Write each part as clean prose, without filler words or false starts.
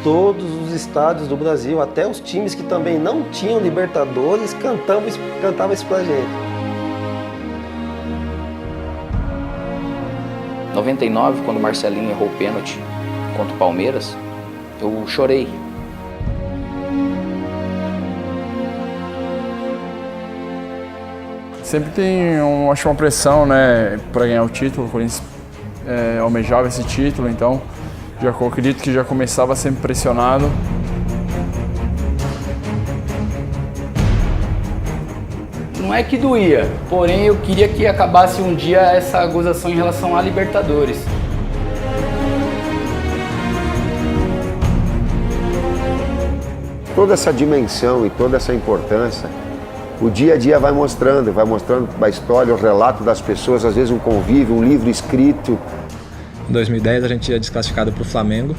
todos os estádios do Brasil, até os times que também não tinham Libertadores, cantavam isso pra gente. 99, quando o Marcelinho errou o pênalti contra o Palmeiras, eu chorei. Sempre tem, acho, uma pressão, né, para ganhar o título. O Corinthians almejava esse título, então já acredito que já começava sempre pressionado. Não é que doía, porém eu queria que acabasse um dia essa gozação em relação à Libertadores. Toda essa dimensão e toda essa importância, o dia a dia vai mostrando a história, o relato das pessoas, às vezes um convívio, um livro escrito. Em 2010 a gente ia desclassificado para o Flamengo,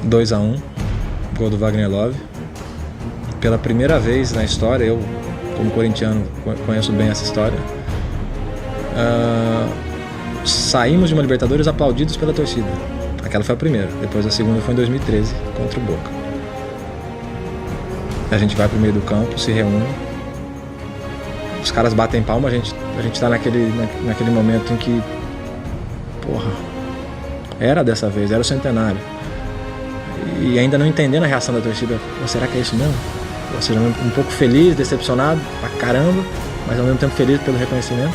2-1, gol do Wagner Love. Pela primeira vez na história, eu como corintiano conheço bem essa história, saímos de uma Libertadores aplaudidos pela torcida. Aquela foi a primeira, depois a segunda foi em 2013 contra o Boca. A gente vai pro meio do campo, se reúne, os caras batem palma, a gente tá naquele momento em que, porra, era dessa vez, era o centenário. E ainda não entendendo a reação da torcida, será que é isso mesmo? Ou seja, um pouco feliz, decepcionado pra caramba, mas ao mesmo tempo feliz pelo reconhecimento.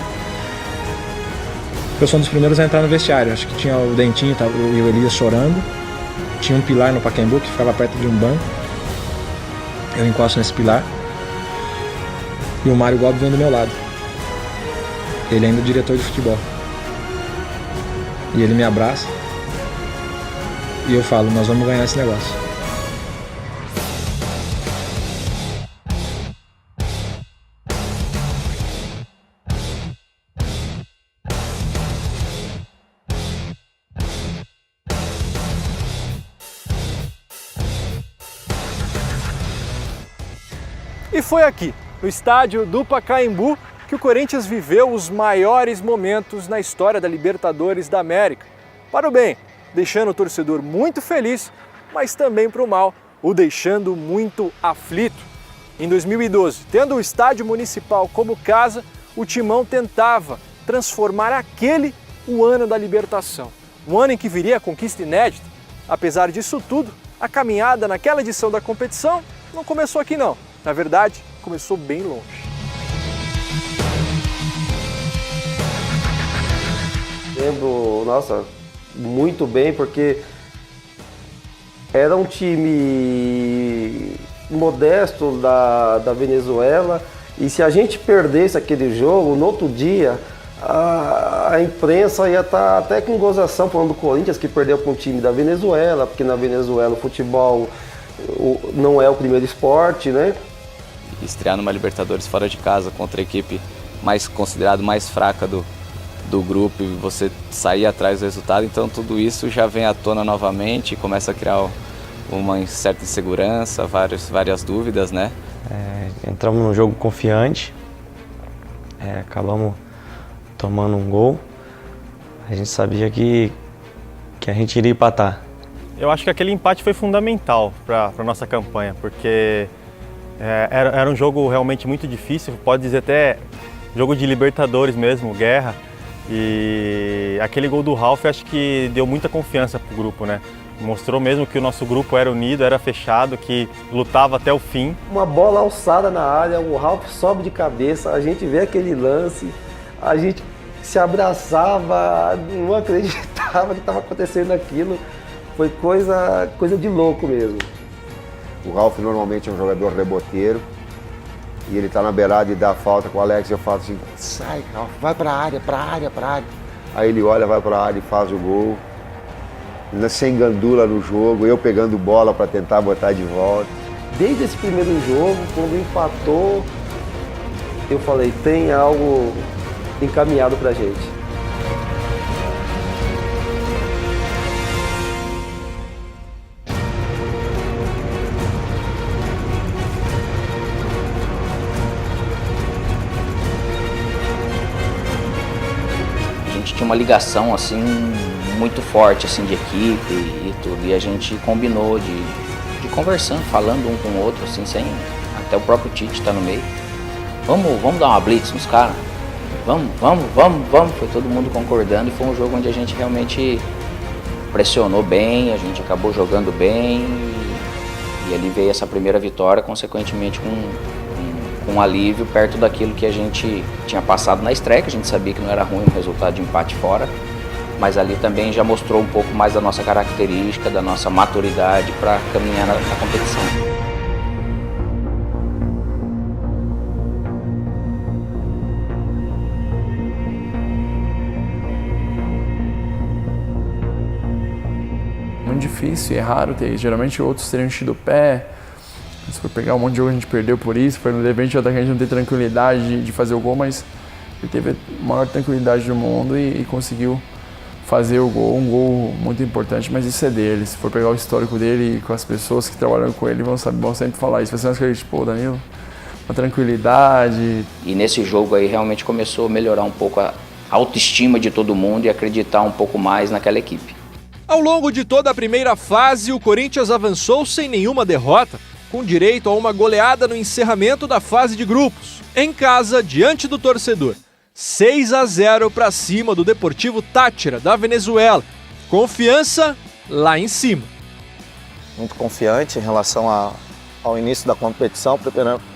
Eu sou um dos primeiros a entrar no vestiário, acho que tinha o Dentinho e o Elias chorando, tinha um pilar no Pacaembu que ficava perto de um banco. Eu encosto nesse pilar e o Mário Gobi vem do meu lado. Ele é ainda diretor de futebol. E ele me abraça e eu falo, nós vamos ganhar esse negócio. E foi aqui, no estádio do Pacaembu, que o Corinthians viveu os maiores momentos na história da Libertadores da América. Para o bem, deixando o torcedor muito feliz, mas também para o mal, o deixando muito aflito. Em 2012, tendo o estádio municipal como casa, o Timão tentava transformar aquele o ano da libertação. Um ano em que viria a conquista inédita. Apesar disso tudo, a caminhada naquela edição da competição não começou aqui não. Na verdade, começou bem longe. Lembro, nossa, muito bem, porque era um time modesto da Venezuela e se a gente perdesse aquele jogo, no outro dia, a imprensa ia estar até com gozação falando do Corinthians que perdeu para um time da Venezuela, porque na Venezuela o futebol não é o primeiro esporte, né? Estrear numa Libertadores fora de casa contra a equipe considerada mais fraca do grupo e você sair atrás do resultado, então tudo isso já vem à tona novamente e começa a criar uma certa insegurança, várias dúvidas, né? Entramos num jogo confiante, acabamos tomando um gol, a gente sabia que a gente iria empatar. Eu acho que aquele empate foi fundamental para a nossa campanha, porque era um jogo realmente muito difícil, pode dizer até jogo de Libertadores mesmo, guerra. E aquele gol do Ralf acho que deu muita confiança para o grupo, né? Mostrou mesmo que o nosso grupo era unido, era fechado, que lutava até o fim. Uma bola alçada na área, o Ralf sobe de cabeça, a gente vê aquele lance, a gente se abraçava, não acreditava que estava acontecendo aquilo. Foi coisa de louco mesmo. O Ralf normalmente é um jogador reboteiro e ele está na beirada e dá falta com o Alex. Eu falo assim, sai Ralf, vai para a área. Aí ele olha, vai para a área e faz o gol. Sem gandula no jogo, eu pegando bola para tentar botar de volta. Desde esse primeiro jogo, quando empatou, eu falei, tem algo encaminhado pra gente. A gente tinha uma ligação assim muito forte, assim, de equipe e tudo. E a gente combinou de conversando, falando um com o outro, assim, sem... Até o próprio Tite tá no meio. Vamos dar uma blitz nos caras? Vamos. Foi todo mundo concordando e foi um jogo onde a gente realmente pressionou bem, a gente acabou jogando bem e ali veio essa primeira vitória, consequentemente com um alívio perto daquilo que a gente tinha passado na estreia, que a gente sabia que não era ruim o resultado de empate fora, mas ali também já mostrou um pouco mais da nossa característica, da nossa maturidade para caminhar na competição. Muito difícil e é raro ter. Geralmente outros teriam enchido o pé. Se for pegar um monte de jogo, a gente perdeu por isso. Foi no repente o atacante não ter tranquilidade de fazer o gol, mas ele teve a maior tranquilidade do mundo e conseguiu fazer o gol. Um gol muito importante, mas isso é dele. Se for pegar o histórico dele e com as pessoas que trabalham com ele, vão sempre falar isso. Vai ser umas coisas tipo, Danilo, uma tranquilidade. E nesse jogo aí realmente começou a melhorar um pouco a autoestima de todo mundo e acreditar um pouco mais naquela equipe. Ao longo de toda a primeira fase, o Corinthians avançou sem nenhuma derrota, com direito a uma goleada no encerramento da fase de grupos, em casa, diante do torcedor. 6-0 para cima do Deportivo Táchira, da Venezuela. Confiança lá em cima. Muito confiante em relação ao início da competição,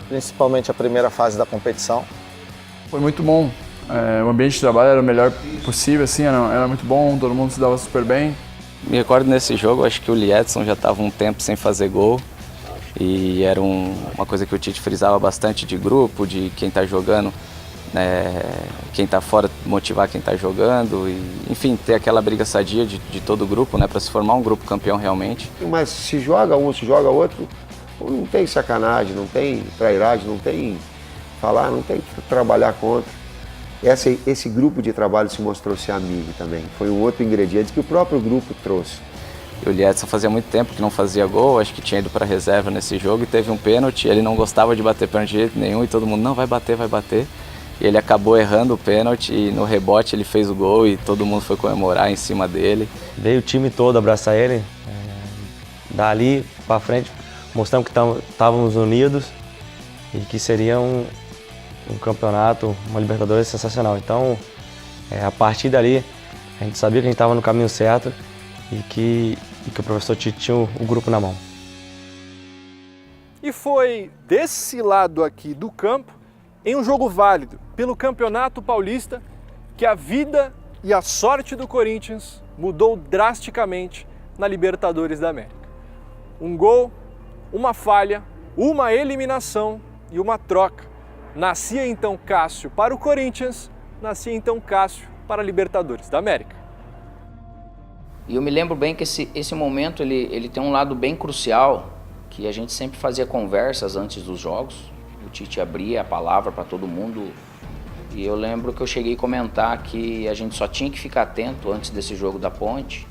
principalmente a primeira fase da competição. Foi muito bom. O ambiente de trabalho era o melhor possível, assim, era muito bom, todo mundo se dava super bem. Me recordo nesse jogo, acho que o Liedson já estava um tempo sem fazer gol e era uma coisa que o Tite frisava bastante de grupo, de quem está jogando, quem está fora motivar quem está jogando e, enfim, ter aquela briga sadia de todo o grupo, para se formar um grupo campeão realmente. Mas se joga um, se joga outro, não tem sacanagem, não tem trairagem, não tem falar, não tem que trabalhar contra. Esse grupo de trabalho se mostrou ser amigo também. Foi um outro ingrediente que o próprio grupo trouxe. O Liedson fazia muito tempo que não fazia gol, acho que tinha ido para reserva nesse jogo e teve um pênalti. Ele não gostava de bater pênalti de jeito nenhum e todo mundo, não, vai bater. E ele acabou errando o pênalti e no rebote ele fez o gol e todo mundo foi comemorar em cima dele. Veio o time todo abraçar ele, dali para frente, mostrando que estávamos unidos e que seria um campeonato, uma Libertadores sensacional. Então, a partir dali, a gente sabia que a gente estava no caminho certo e que o professor Tite tinha o grupo na mão. E foi desse lado aqui do campo, em um jogo válido pelo Campeonato Paulista, que a vida e a sorte do Corinthians mudou drasticamente na Libertadores da América. Um gol, uma falha, uma eliminação e uma troca. Nascia então Cássio para o Corinthians, nascia então Cássio para a Libertadores da América. E eu me lembro bem que esse momento ele tem um lado bem crucial, que a gente sempre fazia conversas antes dos jogos. O Tite abria a palavra para todo mundo e eu lembro que eu cheguei a comentar que a gente só tinha que ficar atento antes desse jogo da Ponte,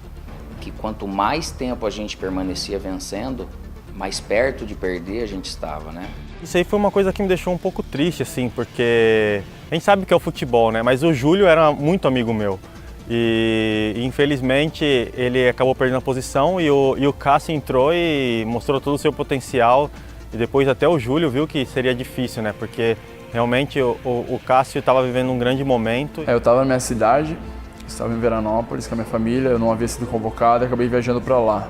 que quanto mais tempo a gente permanecia vencendo, mais perto de perder a gente estava, né? Isso aí foi uma coisa que me deixou um pouco triste, assim, porque a gente sabe que é o futebol, né? Mas o Júlio era muito amigo meu. E infelizmente ele acabou perdendo a posição e o Cássio entrou e mostrou todo o seu potencial. E depois até o Júlio viu que seria difícil, né? Porque realmente o Cássio estava vivendo um grande momento. Eu estava na minha cidade, estava em Veranópolis com a minha família, eu não havia sido convocado e acabei viajando para lá.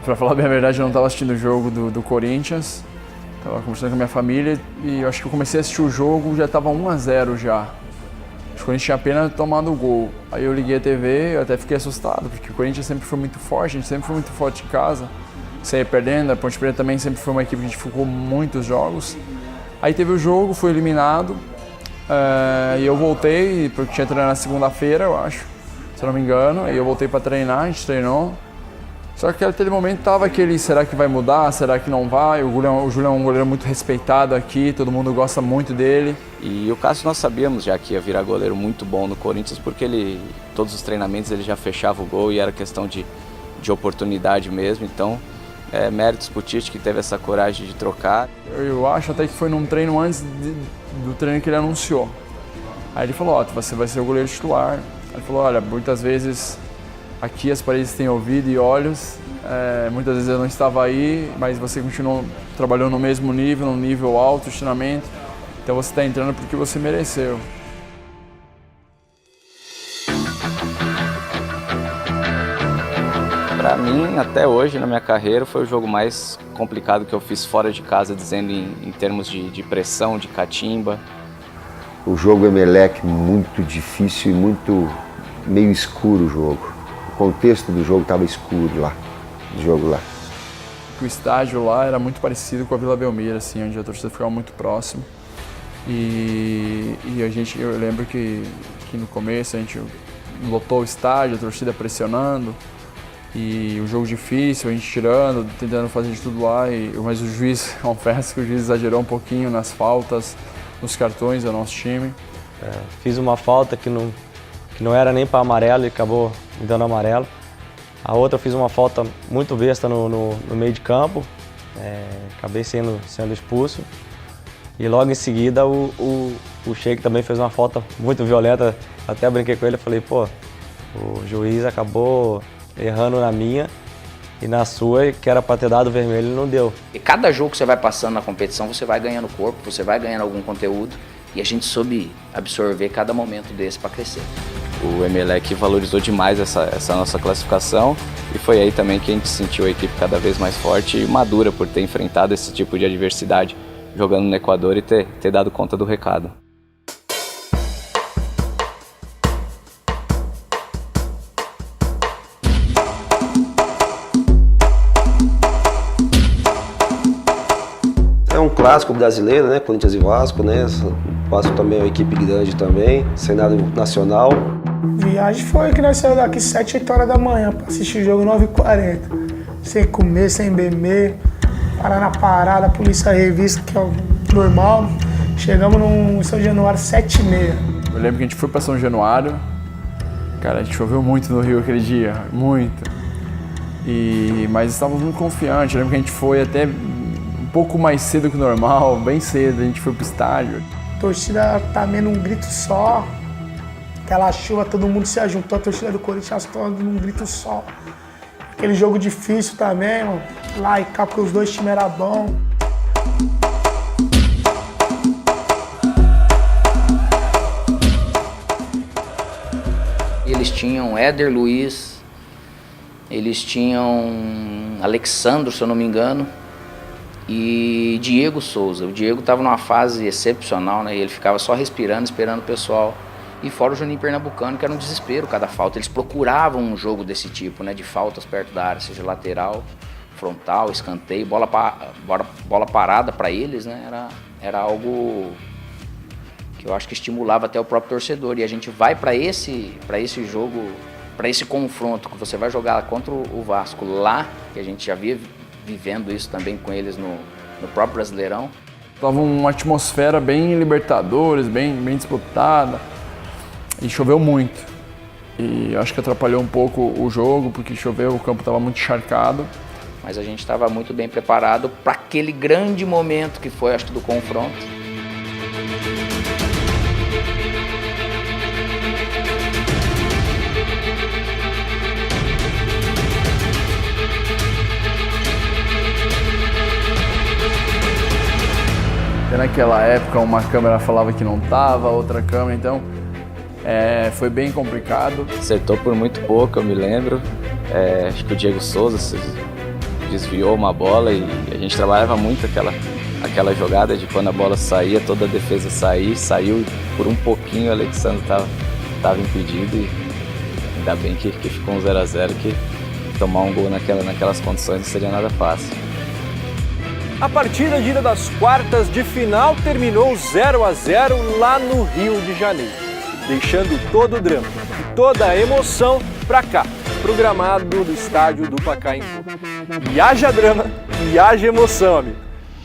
Para falar bem a verdade, eu não estava assistindo o jogo do Corinthians, estava conversando com a minha família e eu acho que eu comecei a assistir o jogo, já estava 1-0 já. Acho que o Corinthians tinha apenas tomado o gol. Aí eu liguei a TV, eu até fiquei assustado, porque o Corinthians sempre foi muito forte, a gente sempre foi muito forte em casa. Saía perdendo, a Ponte Preta também sempre foi uma equipe que a gente ficou muitos jogos. Aí teve o jogo, foi eliminado, e eu voltei, porque tinha treinado na segunda-feira, eu acho, se eu não me engano, aí eu voltei para treinar, a gente treinou. Só que naquele momento tava aquele, será que vai mudar, será que não vai? O Júlio é um goleiro muito respeitado aqui, todo mundo gosta muito dele. E o Cássio nós sabíamos já que ia virar goleiro muito bom no Corinthians, porque todos os treinamentos ele já fechava o gol e era questão de oportunidade mesmo, então méritos pro Tite que teve essa coragem de trocar. Eu acho até que foi num treino antes do treino que ele anunciou. Aí ele falou, você vai ser o goleiro titular. Ele falou, olha, muitas vezes aqui as paredes têm ouvido e olhos, muitas vezes eu não estava aí, mas você continuou trabalhando no mesmo nível, num nível alto de treinamento, então você está entrando porque você mereceu. Para mim, até hoje, na minha carreira, foi o jogo mais complicado que eu fiz fora de casa, dizendo em termos de pressão, de catimba. O jogo Emelec muito difícil e muito meio escuro o jogo. O contexto do jogo estava escuro lá, do jogo lá. O estádio lá era muito parecido com a Vila Belmiro, assim, onde a torcida ficava muito próximo. E eu lembro que no começo a gente lotou o estádio, a torcida pressionando. E o jogo difícil, a gente tirando, tentando fazer de tudo lá, mas o juiz, confesso que o juiz exagerou um pouquinho nas faltas, nos cartões do nosso time. Fiz uma falta que não era nem para amarelo e acabou me dando amarelo. A outra eu fiz uma falta muito besta no meio de campo, acabei sendo expulso. E logo em seguida o Sheik também fez uma falta muito violenta, até brinquei com ele, falei, pô, o juiz acabou errando na minha e na sua, que era para ter dado vermelho, não deu. E cada jogo que você vai passando na competição, você vai ganhando corpo, você vai ganhando algum conteúdo e a gente soube absorver cada momento desse para crescer. O Emelec valorizou demais essa nossa classificação e foi aí também que a gente sentiu a equipe cada vez mais forte e madura por ter enfrentado esse tipo de adversidade jogando no Equador e ter dado conta do recado. É um clássico brasileiro, né? Corinthians e Vasco, né? O Vasco também é uma equipe grande também, cenário nacional. Viagem foi que nós saímos daqui 7, 8 horas da manhã para assistir o jogo 9h40. Sem comer, sem beber, parar na parada, polícia revista, que é o normal. Chegamos no São Januário 7h30. Eu lembro que a gente foi para São Januário, cara, a gente choveu muito no Rio aquele dia, muito. Mas estávamos muito confiantes, eu lembro que a gente foi até um pouco mais cedo que o normal, bem cedo, a gente foi pro estádio. A torcida também num grito só, aquela chuva, todo mundo se ajuntou, a torcida do Corinthians toda num grito só. Aquele jogo difícil também, mano, lá e cá, porque os dois times eram bons. Eles tinham Éder Luiz, eles tinham Alexandro, se eu não me engano, e Diego Souza. O Diego estava numa fase excepcional, né? Ele ficava só respirando, esperando o pessoal. E fora o Juninho Pernambucano, que era um desespero cada falta. Eles procuravam um jogo desse tipo, né? De faltas perto da área, seja lateral, frontal, escanteio, bola parada para eles, né? Era algo que eu acho que estimulava até o próprio torcedor. E a gente vai para esse jogo, para esse confronto, que você vai jogar contra o Vasco lá, que a gente já via vivendo isso também com eles no próprio Brasileirão. Tava uma atmosfera bem Libertadores, bem disputada, e choveu muito. E acho que atrapalhou um pouco o jogo, porque choveu, o campo estava muito encharcado. Mas a gente estava muito bem preparado para aquele grande momento que foi, acho que, do confronto. Naquela época uma câmera falava que não tava, outra câmera, então foi bem complicado. Acertou por muito pouco, eu me lembro. Acho que o Diego Souza desviou uma bola e a gente trabalhava muito aquela jogada de quando a bola saía, toda a defesa saiu por um pouquinho, o Alexandre estava impedido e ainda bem que ficou um 0x0, que tomar um gol naquelas condições não seria nada fácil. A partida de ida das quartas de final terminou 0x0 lá no Rio de Janeiro, deixando todo o drama e toda a emoção para cá, pro gramado do estádio do Pacaembu. E haja drama e haja emoção, amigo.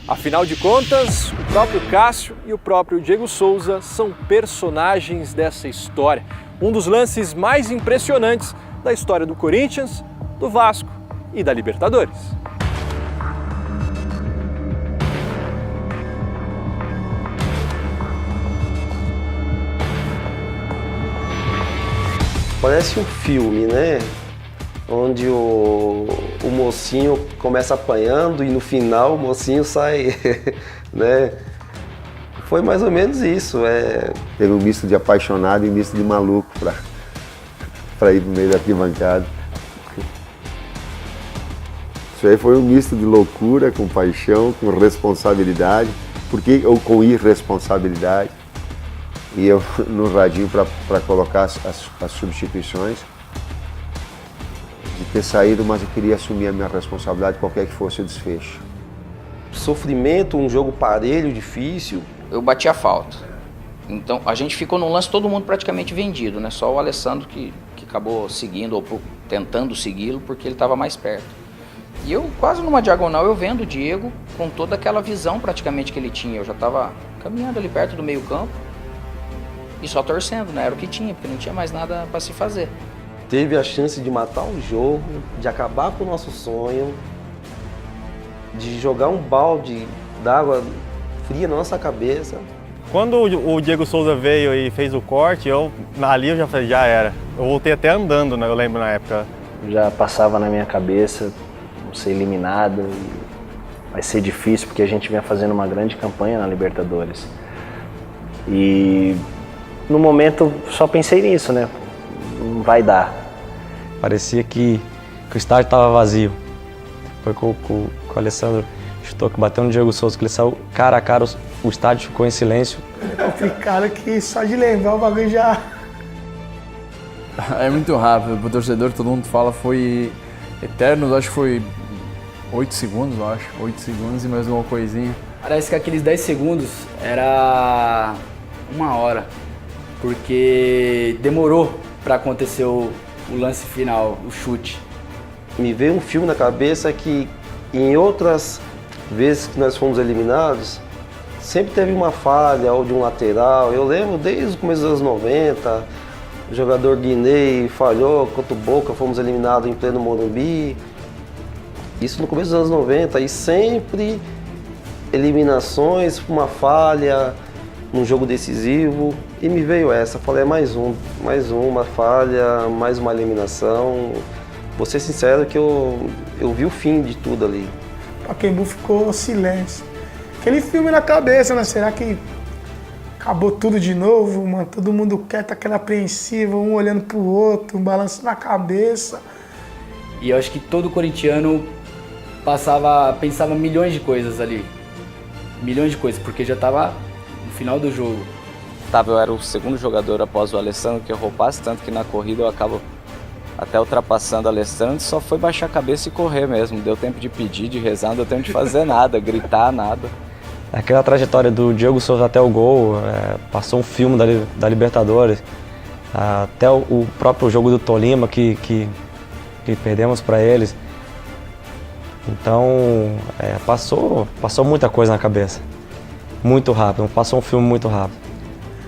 Afinal de contas, o próprio Cássio e o próprio Diego Souza são personagens dessa história. Um dos lances mais impressionantes da história do Corinthians, do Vasco e da Libertadores. Parece um filme, né? Onde o mocinho começa apanhando e no final o mocinho sai, né? Foi mais ou menos isso. Teve um misto de apaixonado e um misto de maluco para ir pro meio da arquibancada. Isso aí foi um misto de loucura com paixão, com responsabilidade, ou com irresponsabilidade. E eu no radinho para colocar as substituições. De ter saído, mas eu queria assumir a minha responsabilidade, qualquer que fosse o desfecho. Sofrimento, um jogo parelho, difícil. Eu bati a falta. Então a gente ficou num lance, todo mundo praticamente vendido, né? Só o Alessandro que acabou seguindo ou tentando segui-lo porque ele estava mais perto. E eu quase numa diagonal eu vendo o Diego com toda aquela visão praticamente que ele tinha. Eu já estava caminhando ali perto do meio campo e só torcendo, né? Era o que tinha, porque não tinha mais nada para se fazer. Teve a chance de matar o jogo, de acabar com o nosso sonho, de jogar um balde d'água fria na nossa cabeça. Quando o Diego Souza veio e fez o corte, ali eu já falei, já era. Eu voltei até andando, né? Eu lembro na época. Já passava na minha cabeça, vou ser eliminado, e vai ser difícil porque a gente vinha fazendo uma grande campanha na Libertadores. E no momento só pensei nisso, né? Não vai dar. Parecia que o estádio estava vazio. Foi com o Alessandro chutou, que bateu no Diego Souza, que ele saiu cara a cara, o estádio ficou em silêncio. É complicado que só de lembrar o bagulho já... É muito rápido, pro torcedor todo mundo fala, foi eterno, acho que foi 8 segundos, 8 segundos e mais uma coisinha. Parece que aqueles 10 segundos era 1 hora, porque demorou para acontecer o lance final, o chute. Me veio um filme na cabeça que em outras vezes que nós fomos eliminados, sempre teve uma falha ou de um lateral. Eu lembro desde o começo dos anos 90, o jogador Guinei falhou contra o Boca, fomos eliminados em pleno Morumbi. Isso no começo dos anos 90 e sempre eliminações, uma falha, num jogo decisivo. E me veio essa, falei, mais uma falha, mais uma eliminação. Vou ser sincero que eu vi o fim de tudo ali. Pacaembu ficou silêncio. Aquele filme na cabeça, né? Será que acabou tudo de novo, mano? Todo mundo quieto, aquela apreensiva, um olhando pro outro, um balanço na cabeça. E eu acho que todo corintiano pensava milhões de coisas ali. Milhões de coisas, porque já tava no final do jogo. Eu era o segundo jogador após o Alessandro que errou tanto que na corrida eu acabo até ultrapassando o Alessandro, só foi baixar a cabeça e correr mesmo. Deu tempo de pedir, de rezar, não deu tempo de fazer nada, gritar, nada. Aquela trajetória do Diego Souza até o gol, passou um filme da Libertadores, até o próprio jogo do Tolima que perdemos para eles. Então, passou muita coisa na cabeça, muito rápido, passou um filme muito rápido.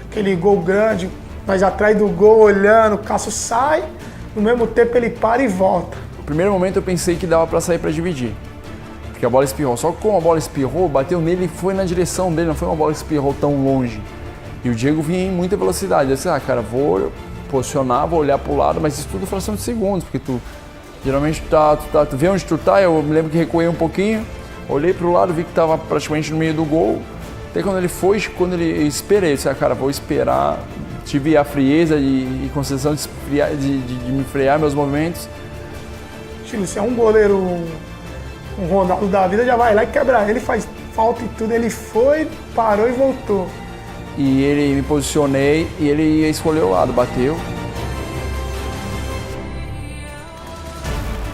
Aquele gol grande, mas atrás do gol, olhando, o Cássio sai, no mesmo tempo ele para e volta. No primeiro momento eu pensei que dava para sair para dividir, porque a bola espirrou. Só que como a bola espirrou, bateu nele e foi na direção dele, não foi uma bola que espirrou tão longe. E o Diego vinha em muita velocidade. Eu disse, cara, vou posicionar, vou olhar pro lado, mas isso tudo é fração de segundos, porque tu geralmente tu vê onde tu tá. Eu me lembro que recuei um pouquinho, olhei pro lado, vi que tava praticamente no meio do gol. Até quando ele esperei, eu disse, cara, vou esperar. Tive a frieza e concessão de me frear meus movimentos. Chile, se é um goleiro, um Ronaldo da vida, já vai lá e quebra ele, faz falta e tudo. Ele foi, parou e voltou. E ele me posicionei e ele escolheu o lado, bateu.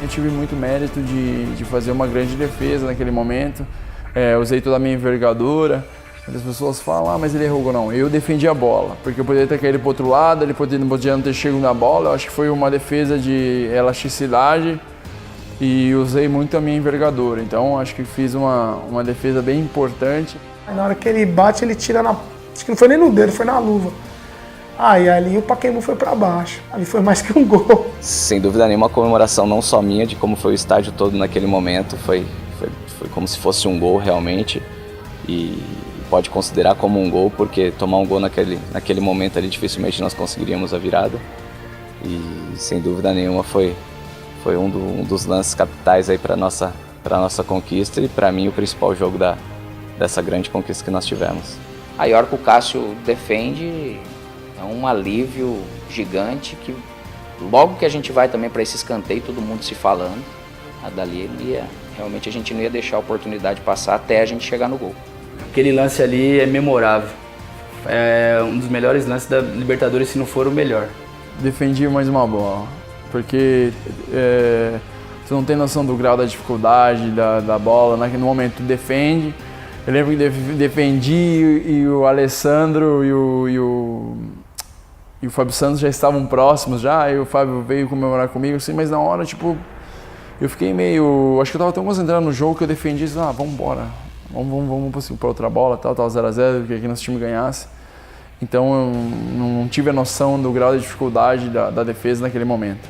Eu tive muito mérito de fazer uma grande defesa naquele momento. Usei toda a minha envergadura. As pessoas falam, mas ele errou. Não, eu defendi a bola, porque eu poderia ter caído para o outro lado, ele podia não ter chegado na bola. Eu acho que foi uma defesa de elasticidade e usei muito a minha envergadura. Então, acho que fiz uma defesa bem importante. Na hora que ele bate, ele tira na... Acho que não foi nem no dedo, foi na luva. E ali o Pacaembu foi para baixo. Ali foi mais que um gol. Sem dúvida nenhuma, a comemoração não só minha, de como foi o estádio todo naquele momento. Foi como se fosse um gol realmente. E pode considerar como um gol, porque tomar um gol naquele momento ali dificilmente nós conseguiríamos a virada. E sem dúvida nenhuma foi um dos lances capitais aí para nossa conquista e para mim o principal jogo dessa grande conquista que nós tivemos. A hora que o Cássio defende é um alívio gigante que logo que a gente vai também para esse escanteio, todo mundo se falando, dali realmente a gente não ia deixar a oportunidade passar até a gente chegar no gol. Aquele lance ali é memorável. É um dos melhores lances da Libertadores, se não for o melhor. Defendi mais uma bola, porque tu não tem noção do grau da dificuldade da bola, no momento tu defende. Eu lembro que defendi e o Alessandro e o Fábio Santos já estavam próximos já, e o Fábio veio comemorar comigo, assim, mas na hora, tipo, eu fiquei meio... Acho que eu tava tão concentrado no jogo que eu defendi, assim, vamos embora, vamos para outra bola, tal 0-0, que aqui nosso time ganhasse. Então eu não tive a noção do grau de dificuldade da defesa naquele momento.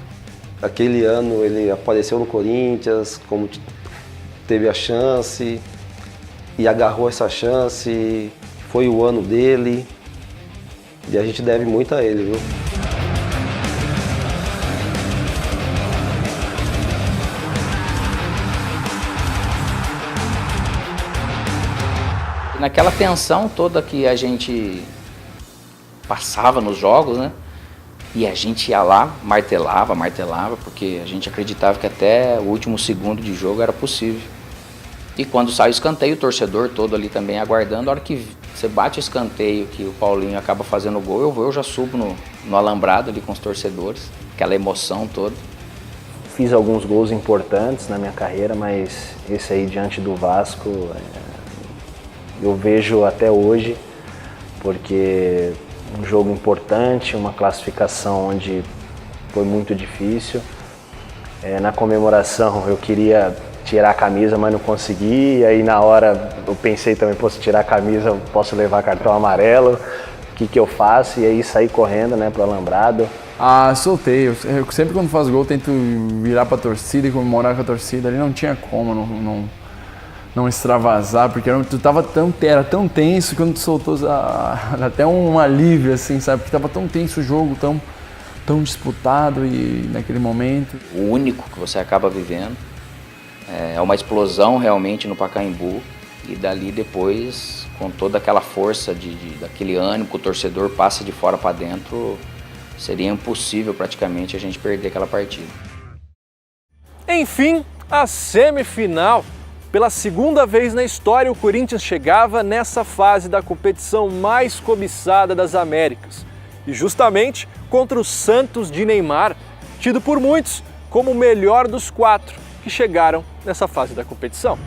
Aquele ano ele apareceu no Corinthians, como teve a chance e agarrou essa chance, foi o ano dele e a gente deve muito a ele, viu? Naquela tensão toda que a gente passava nos jogos, né? E a gente ia lá, martelava, porque a gente acreditava que até o último segundo de jogo era possível. E quando sai o escanteio, o torcedor todo ali também aguardando, a hora que você bate o escanteio, que o Paulinho acaba fazendo o gol, eu já subo no alambrado ali com os torcedores, aquela emoção toda. Fiz alguns gols importantes na minha carreira, mas esse aí diante do Vasco eu vejo até hoje, porque um jogo importante, uma classificação onde foi muito difícil. Na comemoração eu queria tirar a camisa, mas não consegui, e aí na hora eu pensei também, se tirar a camisa eu posso levar cartão amarelo, o que eu faço? E aí saí correndo, né, pro alambrado. Soltei, eu sempre quando faço gol tento virar pra torcida e comemorar com a torcida, ali não tinha como não extravasar, porque era tão tenso, quando tu soltou até um alívio, assim, sabe, porque tava tão tenso o jogo, tão disputado e naquele momento. O único que você acaba vivendo é uma explosão realmente no Pacaembu e dali depois, com toda aquela força daquele ânimo que o torcedor passa de fora para dentro, seria impossível praticamente a gente perder aquela partida. Enfim, a semifinal. Pela segunda vez na história, o Corinthians chegava nessa fase da competição mais cobiçada das Américas. E justamente contra o Santos de Neymar, tido por muitos como o melhor dos 4 que chegaram nessa fase da competição.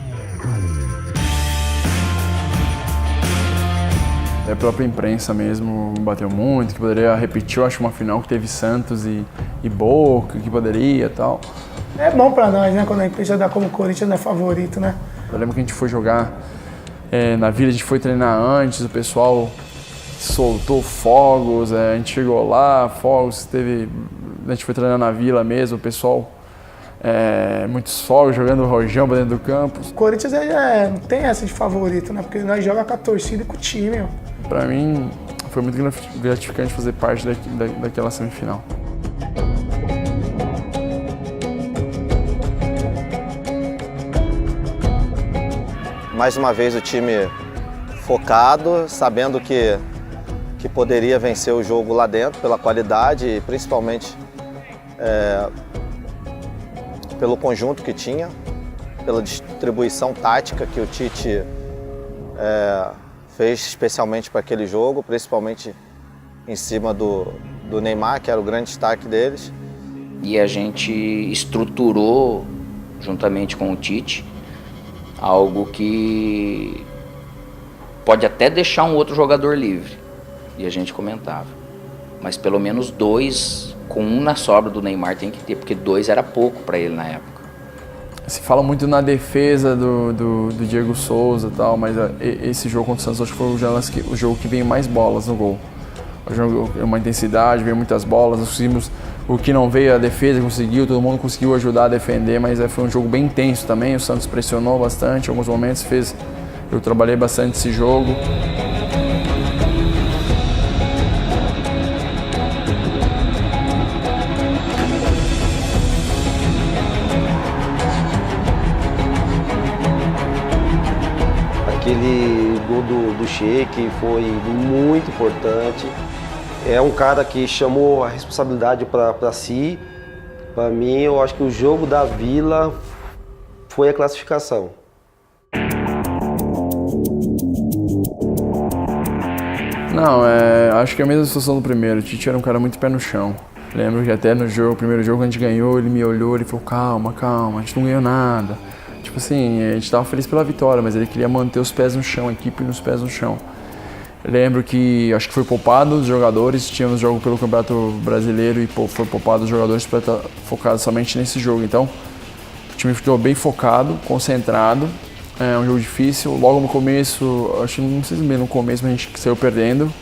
A própria imprensa mesmo bateu muito, que poderia repetir, eu acho, uma final que teve Santos e Boca, que poderia e tal. É bom pra nós, né? Quando a imprensa dá como o Corinthians não é favorito, né? Eu lembro que a gente foi jogar na Vila, a gente foi treinar antes, o pessoal soltou fogos, a gente chegou lá, fogos, a gente foi treinar na Vila mesmo, o pessoal, muitos fogos, jogando rojão pra dentro do campo. O Corinthians não tem essa de favorito, né? Porque nós jogamos com a torcida e com o time, ó. Pra mim, foi muito gratificante fazer parte daquela semifinal. Mais uma vez o time focado, sabendo que poderia vencer o jogo lá dentro pela qualidade e principalmente pelo conjunto que tinha, pela distribuição tática que o Tite fez especialmente para aquele jogo, principalmente em cima do Neymar, que era o grande destaque deles. E a gente estruturou, juntamente com o Tite, algo que pode até deixar um outro jogador livre, e a gente comentava. Mas pelo menos 2, com 1 na sobra do Neymar tem que ter, porque 2 era pouco para ele na época. Se fala muito na defesa do Diego Souza e tal, mas esse jogo contra o Santos acho que foi o jogo que veio mais bolas no gol. O jogo, uma intensidade, veio muitas bolas, nós conseguimos, o que não veio a defesa conseguiu, todo mundo conseguiu ajudar a defender, mas foi um jogo bem intenso também, o Santos pressionou bastante, em alguns momentos eu trabalhei bastante esse jogo. Sheik foi muito importante. É um cara que chamou a responsabilidade para si. Para mim, eu acho que o jogo da Vila foi a classificação. Não, acho que é a mesma situação do primeiro. O Tite era um cara muito pé no chão. Lembro que até no primeiro jogo a gente ganhou, ele me olhou, ele falou, calma, a gente não ganhou nada. Tipo assim, a gente tava feliz pela vitória, mas ele queria manter os pés no chão, a equipe nos pés no chão. Eu lembro que acho que foi poupado os jogadores, tínhamos jogo pelo Campeonato Brasileiro e foi poupado os jogadores para estar focado somente nesse jogo. Então, o time ficou bem focado, concentrado. É um jogo difícil. Logo no começo, acho que não sei se bem no começo, mas a gente saiu perdendo.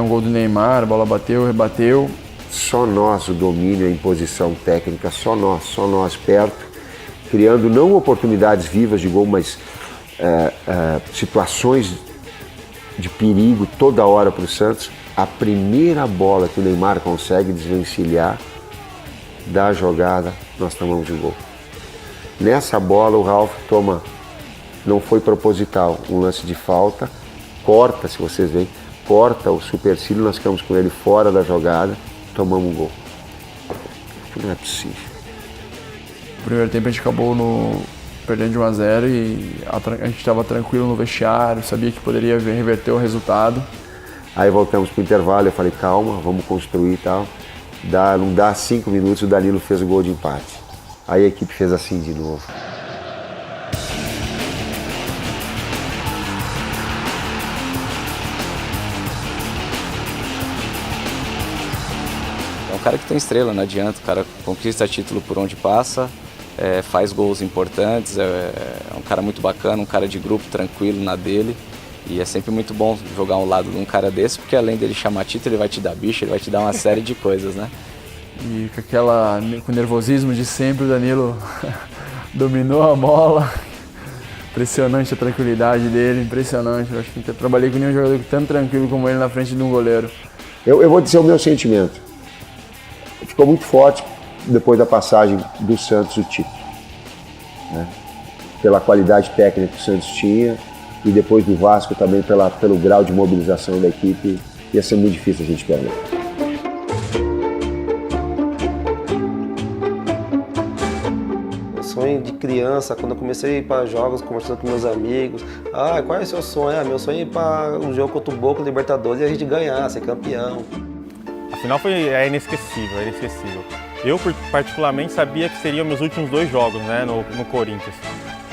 Um gol do Neymar, a bola bateu, rebateu. Só nós o domínio, a imposição técnica, só nós perto, criando não oportunidades vivas de gol, mas situações de perigo toda hora para o Santos. A primeira bola que o Neymar consegue desvencilhar da jogada, nós tomamos um gol. Nessa bola o Ralf toma, não foi proposital, um lance de falta, corta, se vocês veem, corta o supercílio, nós ficamos com ele fora da jogada, tomamos um gol. Não é possível. No primeiro tempo a gente acabou perdendo de 1-0 e a gente estava tranquilo no vestiário, sabia que poderia reverter o resultado. Aí voltamos para o intervalo, eu falei, calma, vamos construir e tal. Não dá 5 minutos, o Danilo fez o gol de empate. Aí a equipe fez assim de novo. É um cara que tem estrela, não adianta, o cara conquista título por onde passa, faz gols importantes, é um cara muito bacana, um cara de grupo tranquilo na dele. E é sempre muito bom jogar ao lado de um cara desse, porque além dele chamar título, ele vai te dar bicho, ele vai te dar uma série de coisas, né? E com o nervosismo de sempre, o Danilo dominou a bola. Impressionante a tranquilidade dele, impressionante. Eu acho que nunca trabalhei com nenhum jogador tão tranquilo como ele na frente de um goleiro. Eu vou dizer o meu sentimento. Ficou muito forte depois da passagem do Santos o título, né? Pela qualidade técnica que o Santos tinha e depois do Vasco também pelo grau de mobilização da equipe, ia ser muito difícil a gente perder. O sonho de criança, quando eu comecei a ir para jogos, conversando com meus amigos, qual é o seu sonho? Meu sonho é ir para um jogo contra o Boca, Libertadores, e a gente ganhar, ser campeão. A final é inesquecível, Eu, particularmente, sabia que seriam meus últimos 2 jogos, né, no Corinthians.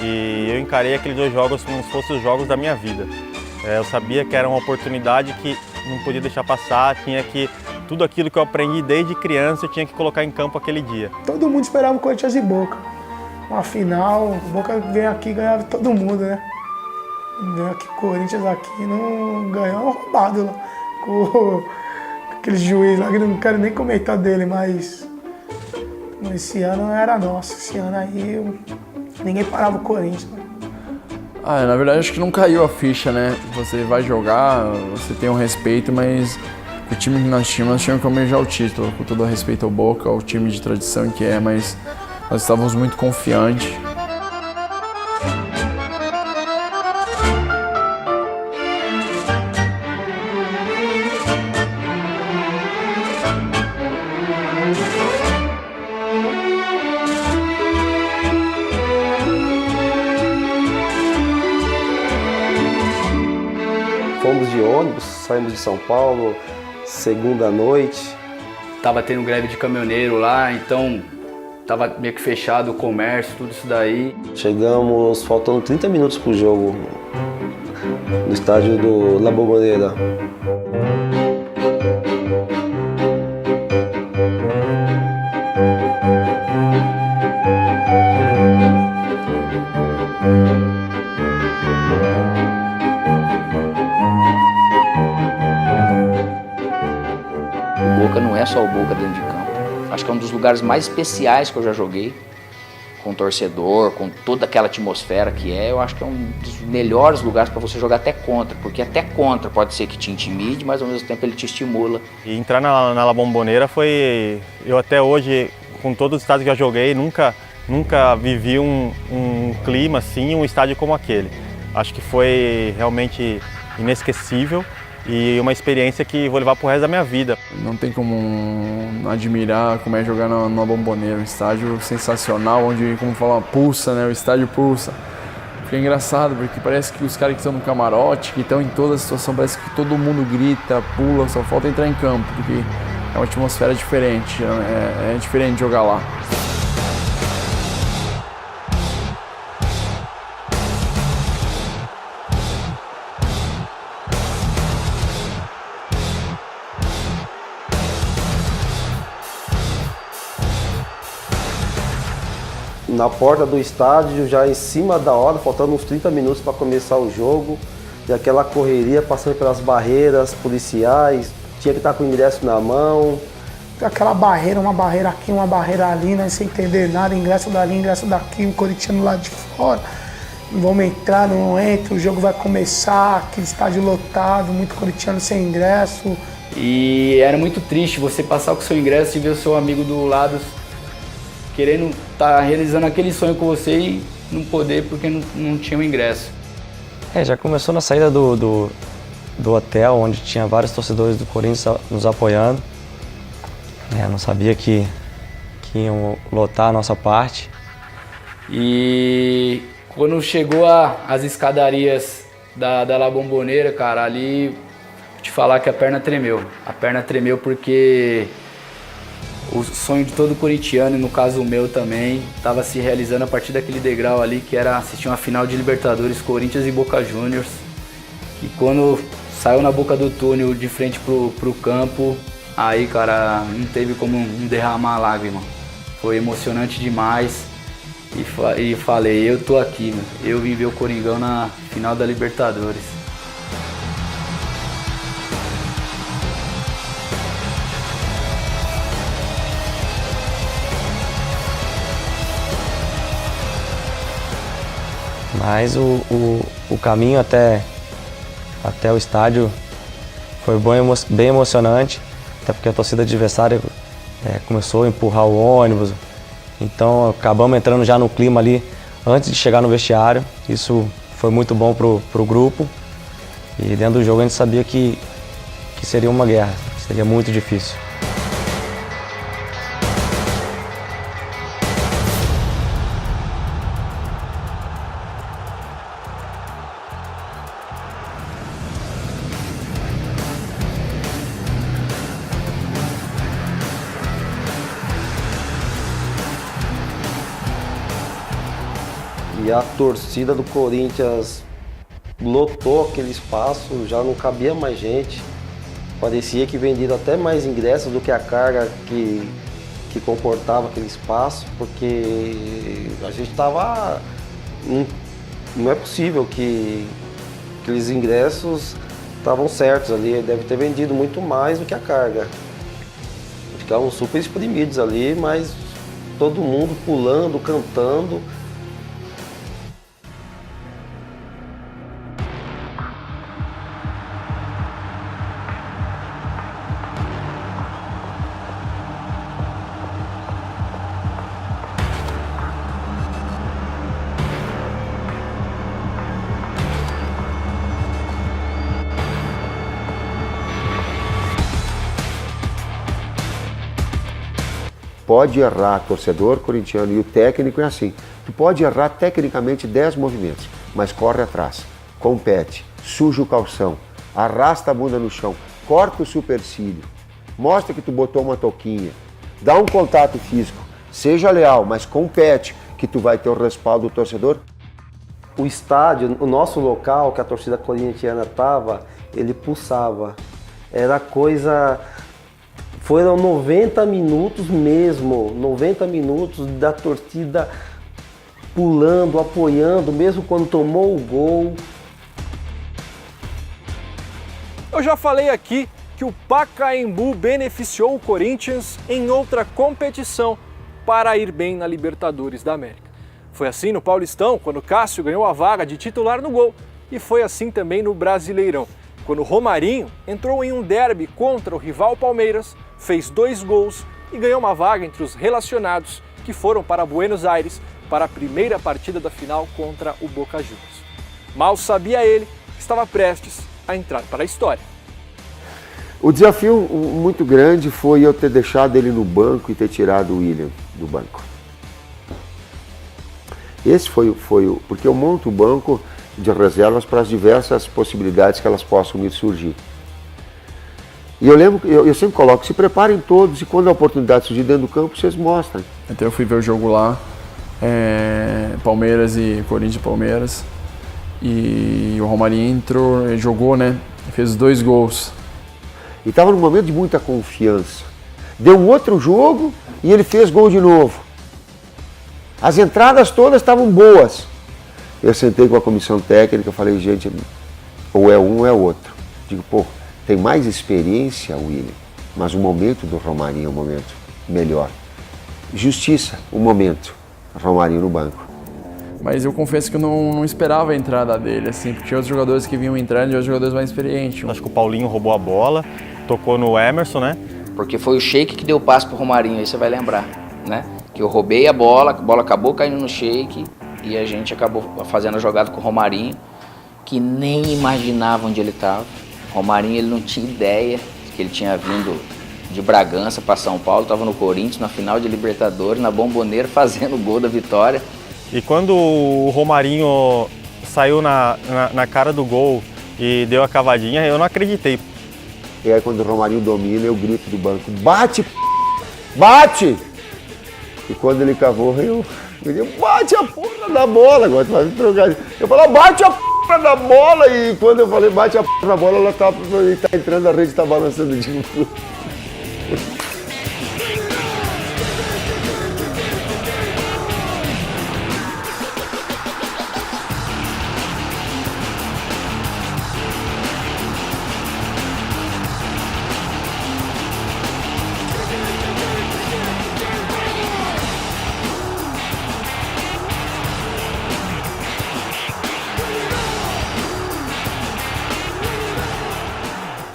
E eu encarei aqueles 2 jogos como se fossem os jogos da minha vida. Eu sabia que era uma oportunidade que não podia deixar passar, tudo aquilo que eu aprendi desde criança eu tinha que colocar em campo aquele dia. Todo mundo esperava o Corinthians e Boca. Uma final, o Boca veio aqui e ganhava todo mundo, né? Veio aqui, Corinthians aqui não ganhou roubado lá. Com aquele juiz lá, que não quero nem comentar dele, mas esse ano era nosso. Esse ano aí ninguém parava o Corinthians. Na verdade acho que não caiu a ficha, né? Você vai jogar, você tem um respeito, mas o time que nós tínhamos que almejar o título, com todo o respeito ao Boca, ao time de tradição que é, mas nós estávamos muito confiantes. Fomos de ônibus, saímos de São Paulo, segunda noite. Tava tendo greve de caminhoneiro lá, então tava meio que fechado o comércio, tudo isso daí. Chegamos faltando 30 minutos pro jogo, no estádio do La Bombonera. O Boca não é só o Boca dentro de campo. Acho que é um dos lugares mais especiais que eu já joguei, com o torcedor, com toda aquela atmosfera que é. Eu acho que é um dos melhores lugares para você jogar até contra, porque até contra pode ser que te intimide, mas ao mesmo tempo ele te estimula. E entrar na La Bombonera foi... Eu até hoje, com todos os estádios que já joguei, nunca vivi um clima assim, um estádio como aquele. Acho que foi realmente inesquecível e uma experiência que vou levar pro resto da minha vida. Não tem como não admirar como é jogar numa Bombonera, um estádio sensacional, onde, como fala, pulsa, né? O estádio pulsa. Fica engraçado, porque parece que os caras que estão no camarote, que estão em toda a situação, parece que todo mundo grita, pula, só falta entrar em campo, porque é uma atmosfera diferente, é diferente jogar lá. Na porta do estádio, já em cima da hora, faltando uns 30 minutos para começar o jogo, e aquela correria passando pelas barreiras policiais, tinha que estar com o ingresso na mão. Aquela barreira, uma barreira aqui, uma barreira ali, né, sem entender nada, ingresso dali, ingresso daqui, um corintiano lá de fora. Vamos entrar, não entra, o jogo vai começar, aquele estádio lotado, muito corintiano sem ingresso. E era muito triste você passar com o seu ingresso e ver o seu amigo do lado querendo estar realizando aquele sonho com você e não poder porque não tinha o ingresso. Já começou na saída do hotel, onde tinha vários torcedores do Corinthians nos apoiando. Não sabia que iam lotar a nossa parte. E quando chegou as escadarias da La Bombonera, cara, ali vou te falar que a perna tremeu. A perna tremeu porque o sonho de todo corintiano, e no caso o meu também, estava se realizando a partir daquele degrau ali, que era assistir uma final de Libertadores, Corinthians e Boca Juniors. E quando saiu na boca do túnel de frente pro campo, aí, cara, não teve como não derramar a lágrima. Foi emocionante demais. E falei, eu tô aqui, meu. Eu vim ver o Coringão na final da Libertadores. Mas o caminho até o estádio foi bem emocionante, até porque a torcida adversária começou a empurrar o ônibus. Então acabamos entrando já no clima ali antes de chegar no vestiário. Isso foi muito bom pro grupo. E dentro do jogo a gente sabia que seria uma guerra, seria muito difícil. E a torcida do Corinthians lotou aquele espaço, já não cabia mais gente. Parecia que vendiam até mais ingressos do que a carga que comportava aquele espaço, porque a gente estava... Não é possível que aqueles ingressos estavam certos ali, deve ter vendido muito mais do que a carga. Ficavam super espremidos ali, mas todo mundo pulando, cantando. Pode errar, torcedor corintiano, e o técnico é assim. Tu pode errar tecnicamente 10 movimentos, mas corre atrás, compete, suja o calção, arrasta a bunda no chão, corta o supercílio, mostra que tu botou uma touquinha, dá um contato físico, seja leal, mas compete, que tu vai ter o respaldo do torcedor. O estádio, o nosso local, que a torcida corintiana estava, ele pulsava. Era coisa... Foram 90 minutos mesmo, 90 minutos da torcida pulando, apoiando, mesmo quando tomou o gol. Eu já falei aqui que o Pacaembu beneficiou o Corinthians em outra competição para ir bem na Libertadores da América. Foi assim no Paulistão, quando Cássio ganhou a vaga de titular no gol, e foi assim também no Brasileirão, quando Romarinho entrou em um derby contra o rival Palmeiras, fez 2 gols e ganhou uma vaga entre os relacionados que foram para Buenos Aires para a primeira partida da final contra o Boca Juniors. Mal sabia ele que estava prestes a entrar para a história. O desafio muito grande foi eu ter deixado ele no banco e ter tirado o William do banco. Esse foi o... Porque eu monto o banco de reservas para as diversas possibilidades que elas possam me surgir. E eu lembro, eu sempre coloco, se preparem todos e quando a oportunidade surgir dentro do campo, vocês mostrem. Então eu fui ver o jogo lá, Palmeiras e Corinthians e Palmeiras. E o Romarinho entrou, ele jogou, né? Fez 2 gols. E estava num momento de muita confiança. Deu um outro jogo e ele fez gol de novo. As entradas todas estavam boas. Eu sentei com a comissão técnica e falei, gente, ou é um ou é outro. Digo, pô, tem mais experiência, William, mas o momento do Romarinho é um momento melhor. Justiça, o momento. Romarinho no banco. Mas eu confesso que eu não esperava a entrada dele, assim, porque tinha outros jogadores que vinham entrando e outros jogadores mais experientes. Acho que o Paulinho roubou a bola, tocou no Emerson, né? Porque foi o Sheik que deu o passe pro Romarinho, aí você vai lembrar, né? Que eu roubei a bola acabou caindo no Sheik e a gente acabou fazendo a jogada com o Romarinho, que nem imaginava onde ele estava. O Romarinho, ele não tinha ideia que ele tinha vindo de Bragança para São Paulo, estava no Corinthians, na final de Libertadores, na Bombonera, fazendo o gol da vitória. E quando o Romarinho saiu na cara do gol e deu a cavadinha, eu não acreditei. E aí quando o Romarinho domina, eu grito do banco, bate, bate! E quando ele cavou, eu digo, bate a porra da bola, agora vai me trocar. Eu falo, bate a porra da bola! E quando eu falei, bate a porra da bola, ela tá entrando, a rede tá balançando de novo.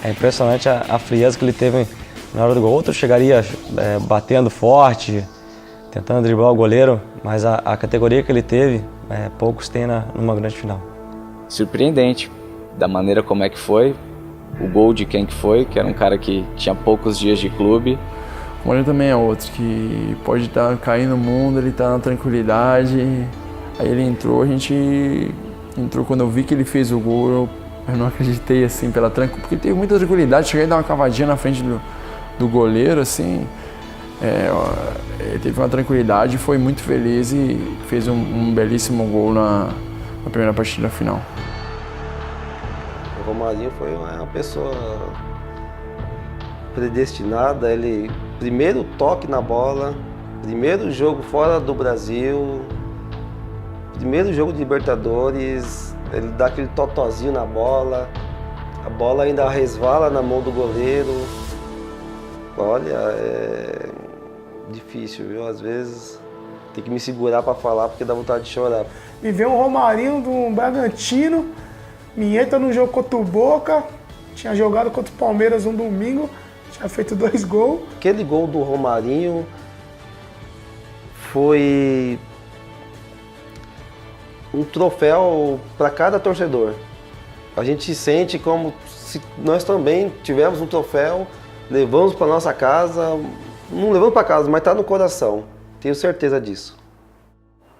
É impressionante a frieza que ele teve na hora do gol. Outro chegaria batendo forte, tentando driblar o goleiro, mas a categoria que ele teve, poucos têm numa grande final. Surpreendente da maneira como é que foi, o gol de quem que foi, que era um cara que tinha poucos dias de clube. O Romarinho também é outro, que pode estar caindo no mundo, ele está na tranquilidade. Aí ele entrou, a gente entrou, quando eu vi que ele fez o gol, eu não acreditei assim pela tranquilidade, porque ele teve muita tranquilidade, cheguei a dar uma cavadinha na frente do goleiro, assim, ele teve uma tranquilidade, foi muito feliz e fez um belíssimo gol na primeira partida final. O Romarinho foi uma pessoa predestinada, ele primeiro toque na bola, primeiro jogo fora do Brasil, primeiro jogo de Libertadores, ele dá aquele totozinho na bola, a bola ainda resvala na mão do goleiro. Olha, é difícil, viu? Às vezes tem que me segurar para falar porque dá vontade de chorar. Viveu um Romarinho do Bragantino, Minheta no jogo contra o Boca, tinha jogado contra o Palmeiras um domingo, tinha feito 2 gols. Aquele gol do Romarinho foi um troféu para cada torcedor. A gente sente como se nós também tivemos um troféu, levamos para nossa casa, não levamos para casa, mas está no coração, tenho certeza disso.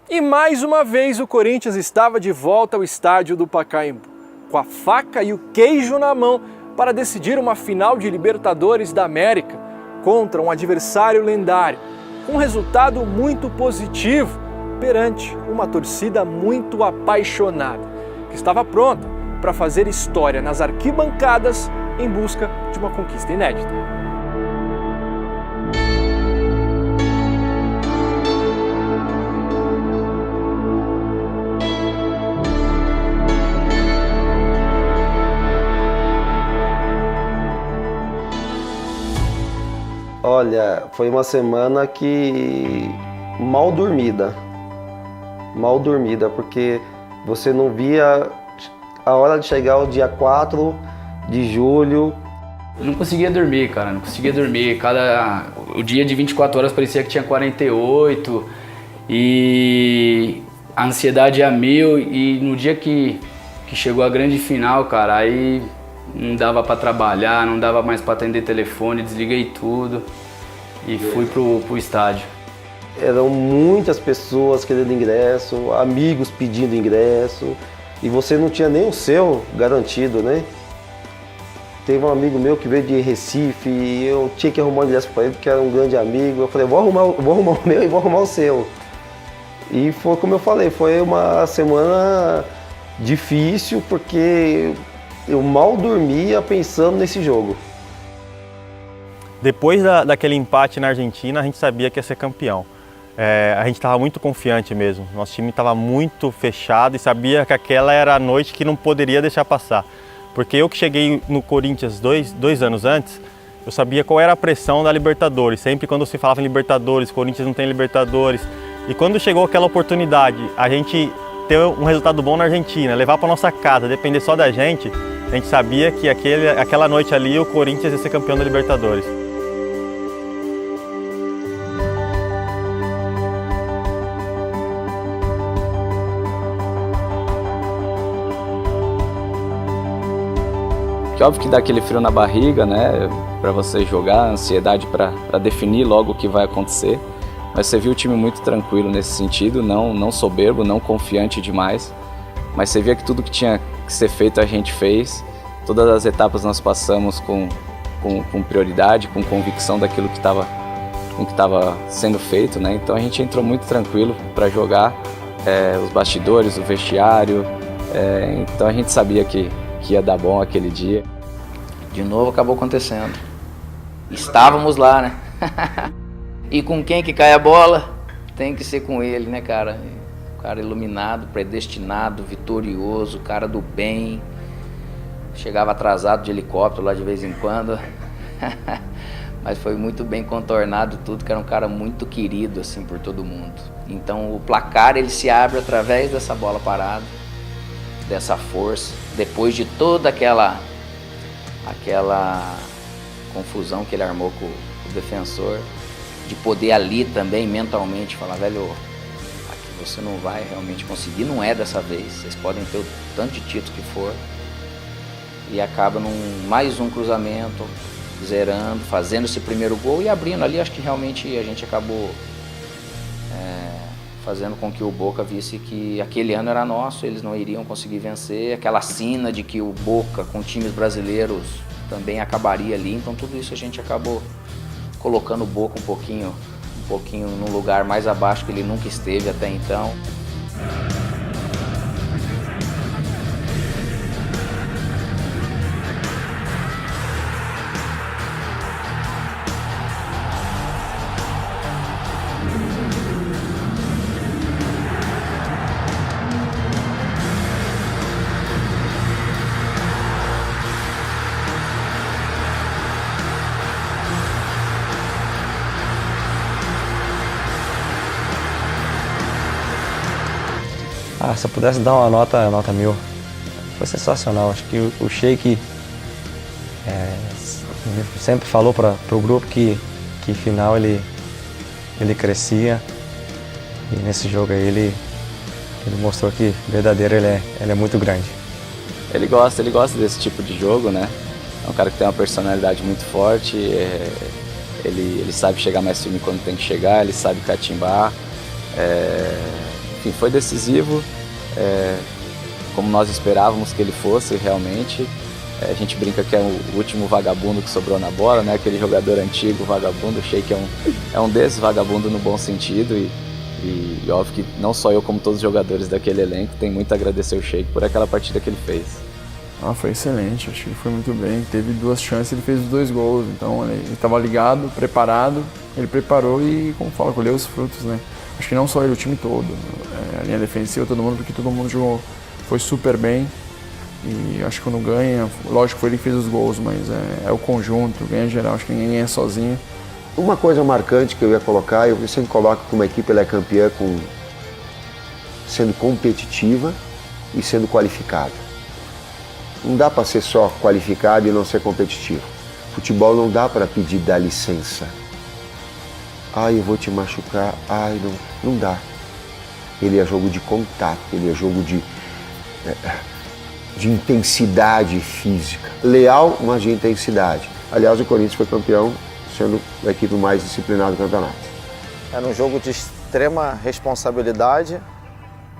E mais uma vez o Corinthians estava de volta ao estádio do Pacaembu, com a faca e o queijo na mão para decidir uma final de Libertadores da América contra um adversário lendário, com um resultado muito positivo perante uma torcida muito apaixonada, que estava pronta para fazer história nas arquibancadas em busca de uma conquista inédita. Olha, foi uma semana que mal dormida, porque você não via a hora de chegar o dia 4 de julho. Eu não conseguia dormir, cara, não conseguia dormir. O dia de 24 horas parecia que tinha 48 e a ansiedade a mil. E no dia que chegou a grande final, cara, aí não dava para trabalhar, não dava mais para atender telefone, desliguei tudo e fui pro estádio. Eram muitas pessoas querendo ingresso, amigos pedindo ingresso, e você não tinha nem o seu garantido, né? Teve um amigo meu que veio de Recife e eu tinha que arrumar um ingresso para ele porque era um grande amigo. Eu falei, vou arrumar o meu e vou arrumar o seu. E foi como eu falei, foi uma semana difícil porque eu mal dormia pensando nesse jogo. Depois daquele empate na Argentina, a gente sabia que ia ser campeão. A gente estava muito confiante mesmo. Nosso time estava muito fechado e sabia que aquela era a noite que não poderia deixar passar. Porque eu que cheguei no Corinthians dois anos antes, eu sabia qual era a pressão da Libertadores. Sempre quando se falava em Libertadores, Corinthians não tem Libertadores. E quando chegou aquela oportunidade, a gente ter um resultado bom na Argentina, levar para nossa casa, depender só da gente, a gente sabia que aquela noite ali o Corinthians ia ser campeão da Libertadores. Óbvio que dá aquele frio na barriga, né, para você jogar, ansiedade para definir logo o que vai acontecer. Mas você viu o time muito tranquilo nesse sentido, não soberbo, não confiante demais. Mas você via que tudo que tinha que ser feito a gente fez. Todas as etapas nós passamos com prioridade, com convicção daquilo que estava sendo feito, né? Então a gente entrou muito tranquilo para jogar, os bastidores, o vestiário. Então a gente sabia que ia dar bom aquele dia. De novo acabou acontecendo. Estávamos lá, né? E com quem que cai a bola? Tem que ser com ele, né, cara? O cara iluminado, predestinado, vitorioso, cara do bem. Chegava atrasado de helicóptero lá de vez em quando. Mas foi muito bem contornado tudo, que era um cara muito querido, assim, por todo mundo. Então o placar, ele se abre através dessa bola parada, dessa força, depois de toda aquela confusão que ele armou com o defensor, de poder ali também mentalmente falar, velho, aqui você não vai realmente conseguir, não é dessa vez, vocês podem ter o tanto de título que for, e acaba mais um cruzamento, zerando, fazendo esse primeiro gol e abrindo ali. Acho que realmente a gente acabou fazendo com que o Boca visse que aquele ano era nosso, eles não iriam conseguir vencer, aquela sina de que o Boca com times brasileiros também acabaria ali, então tudo isso a gente acabou colocando o Boca um pouquinho num lugar mais abaixo que ele nunca esteve até então. Se eu pudesse dar uma nota 1000, foi sensacional. Acho que o Sheik sempre falou para o grupo que final ele crescia, e nesse jogo aí ele mostrou que verdadeiro ele é muito grande. Ele gosta desse tipo de jogo, né? É um cara que tem uma personalidade muito forte, ele sabe chegar mais firme quando tem que chegar, ele sabe catimbar. Enfim, foi decisivo, como nós esperávamos que ele fosse realmente. A gente brinca que é o último vagabundo que sobrou na bola, né? Aquele jogador antigo, vagabundo. O Sheik é um desses, vagabundo no bom sentido, e óbvio que não só eu, como todos os jogadores daquele elenco, tem muito a agradecer o Sheik por aquela partida que ele fez. Foi excelente, acho que ele foi muito bem, teve 2 chances, ele fez os 2 gols, então ele estava ligado, preparado, ele preparou e, como fala, colheu os frutos, né? Acho que não só ele, o time todo, a linha defensiva, todo mundo, porque todo mundo jogou, foi super bem. E acho que quando ganha, lógico que foi ele que fez os gols, mas é o conjunto, ganha geral, acho que ninguém ganha sozinho. Uma coisa marcante que eu ia colocar, eu sempre coloco que uma equipe ela é campeã sendo competitiva e sendo qualificada. Não dá para ser só qualificado e não ser competitivo. Futebol não dá para pedir dar licença. Eu vou te machucar, não dá. Ele é jogo de contato, ele é jogo de de intensidade física. Leal, mas de intensidade. Aliás, o Corinthians foi campeão, sendo a equipe mais disciplinada do campeonato. Era um jogo de extrema responsabilidade,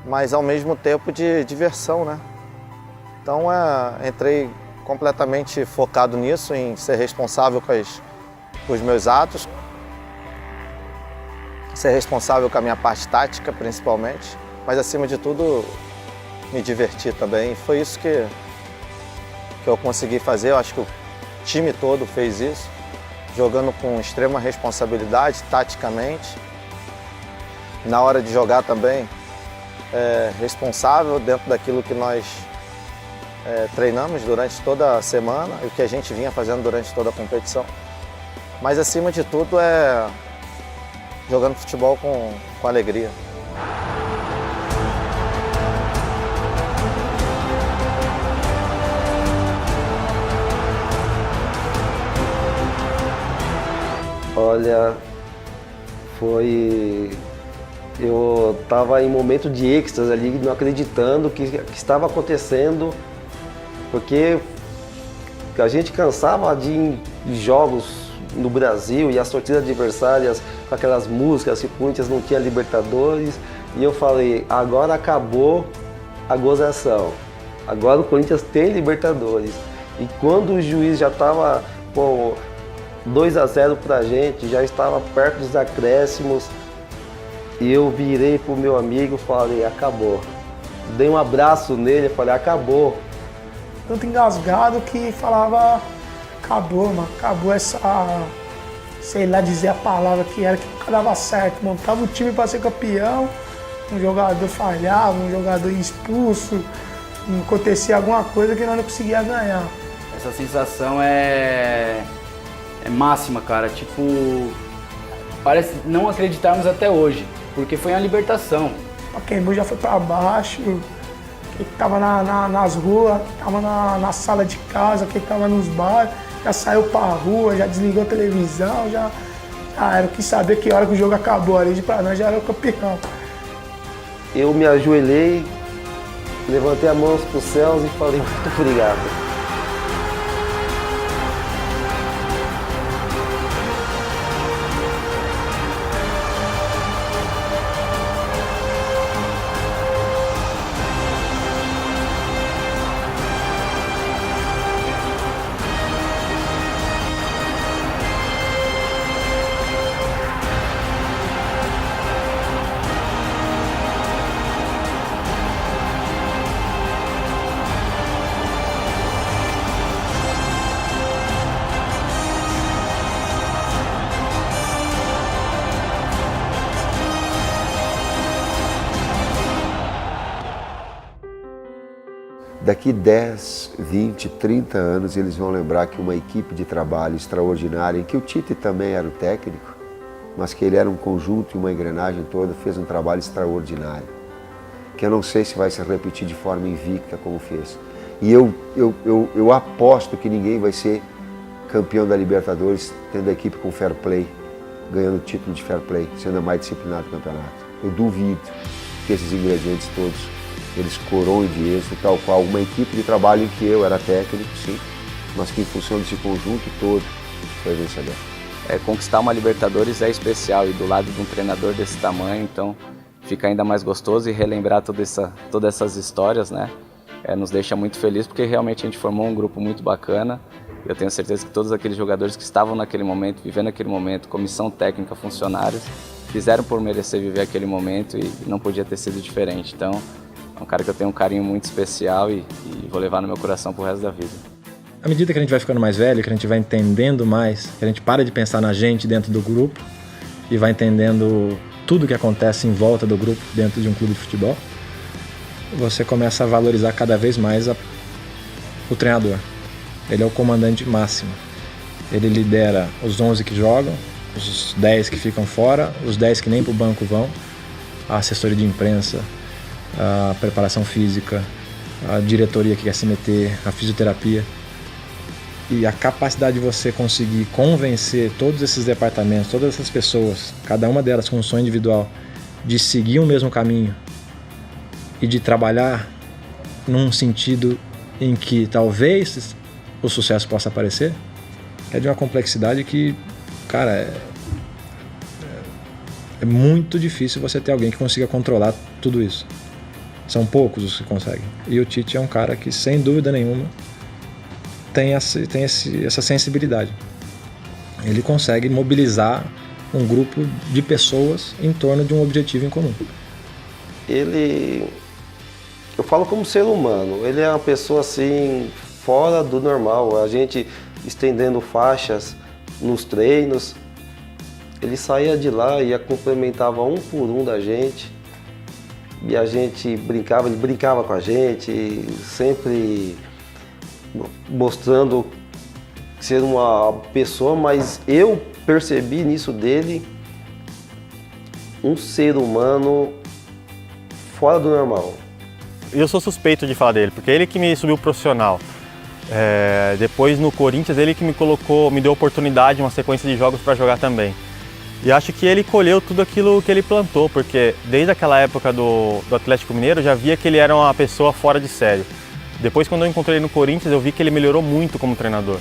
mas ao mesmo tempo de diversão, né? Então entrei completamente focado nisso, em ser responsável com os meus atos, ser responsável com a minha parte tática, principalmente, mas acima de tudo me divertir também. E foi isso que eu consegui fazer. Eu acho que o time todo fez isso, jogando com extrema responsabilidade, taticamente. Na hora de jogar também, responsável dentro daquilo que nós treinamos durante toda a semana e o que a gente vinha fazendo durante toda a competição. Mas acima de tudo jogando futebol com alegria. Olha, eu estava em momento de êxtase ali, não acreditando que estava acontecendo, porque a gente cansava de ir em jogos no Brasil e as torcidas adversárias com aquelas músicas, que o Corinthians não tinha Libertadores, e eu falei, agora acabou a gozação, agora o Corinthians tem Libertadores. E quando o juiz já estava com 2-0 pra gente, já estava perto dos acréscimos, e eu virei pro meu amigo e falei, acabou. Dei um abraço nele e falei, acabou. Tanto engasgado que falava, acabou, mano, acabou essa, sei lá dizer a palavra que era, que nunca dava certo. Montava o time para ser campeão, um jogador falhava, um jogador expulso, acontecia alguma coisa que nós não conseguia ganhar. Essa sensação é máxima, cara, tipo, parece não acreditarmos até hoje, porque foi uma libertação. O Pacaembu já foi para baixo, quem tava nas ruas, tava na sala de casa, quem tava nos bares, já saiu pra rua, já desligou a televisão, já era, quis saber que hora que o jogo acabou ali, pra nós já era o campeão. Eu me ajoelhei, levantei as mãos pros céus e falei, muito obrigado. Daqui 10, 20, 30 anos eles vão lembrar que uma equipe de trabalho extraordinária, em que o Tite também era o técnico, mas que ele era um conjunto e uma engrenagem toda, fez um trabalho extraordinário, que eu não sei se vai se repetir de forma invicta como fez. E eu aposto que ninguém vai ser campeão da Libertadores tendo a equipe com fair play, ganhando o título de fair play, sendo a mais disciplinada do campeonato. Eu duvido que esses ingredientes todos eles coroam de êxito, tal qual uma equipe de trabalho em que eu era técnico, sim, mas que em função desse conjunto todo foi vencedor. Conquistar uma Libertadores é especial e do lado de um treinador desse tamanho, então fica ainda mais gostoso e relembrar todas essas histórias, né? Nos deixa muito feliz porque realmente a gente formou um grupo muito bacana. Eu tenho certeza que todos aqueles jogadores que estavam naquele momento, vivendo aquele momento, comissão técnica, funcionários, fizeram por merecer viver aquele momento e não podia ter sido diferente. Então, é um cara que eu tenho um carinho muito especial e vou levar no meu coração pro resto da vida. À medida que a gente vai ficando mais velho, que a gente vai entendendo mais, que a gente para de pensar na gente dentro do grupo e vai entendendo tudo que acontece em volta do grupo dentro de um clube de futebol, você começa a valorizar cada vez mais o treinador. Ele é o comandante máximo. Ele lidera os 11 que jogam, os 10 que ficam fora, os 10 que nem pro banco vão, a assessoria de imprensa, a preparação física, a diretoria que quer se meter, a fisioterapia. E a capacidade de você conseguir convencer todos esses departamentos, todas essas pessoas, cada uma delas com um sonho individual, de seguir o mesmo caminho e de trabalhar num sentido em que talvez o sucesso possa aparecer, é de uma complexidade que, cara, é muito difícil você ter alguém que consiga controlar tudo isso. São poucos os que conseguem. E o Tite é um cara que, sem dúvida nenhuma, tem essa sensibilidade. Ele consegue mobilizar um grupo de pessoas em torno de um objetivo em comum. Eu falo como ser humano, ele é uma pessoa assim, fora do normal. A gente estendendo faixas nos treinos, ele saía de lá e cumprimentava um por um da gente. E a gente brincava, ele brincava com a gente, sempre mostrando ser uma pessoa, mas eu percebi nisso dele um ser humano fora do normal. Eu sou suspeito de falar dele, porque ele que me subiu profissional. Depois no Corinthians ele que me deu oportunidade, uma sequência de jogos para jogar também. E acho que ele colheu tudo aquilo que ele plantou, porque desde aquela época do Atlético Mineiro eu já via que ele era uma pessoa fora de sério. Depois, quando eu encontrei ele no Corinthians, eu vi que ele melhorou muito como treinador.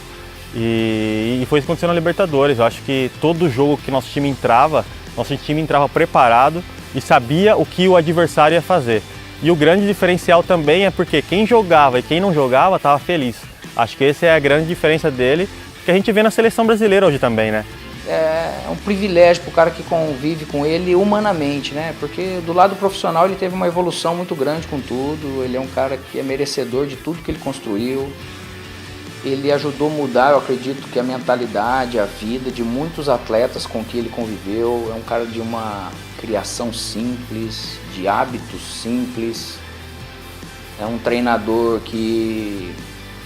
E foi isso que aconteceu na Libertadores. Eu acho que todo jogo que nosso time entrava preparado e sabia o que o adversário ia fazer. E o grande diferencial também é porque quem jogava e quem não jogava estava feliz. Acho que essa é a grande diferença dele, que a gente vê na seleção brasileira hoje também, né? É um privilégio para o cara que convive com ele humanamente, né? Porque do lado profissional ele teve uma evolução muito grande com tudo, ele é um cara que é merecedor de tudo que ele construiu. Ele ajudou a mudar, eu acredito, que a mentalidade, a vida de muitos atletas com que ele conviveu. É um cara de uma criação simples, de hábitos simples. É um treinador que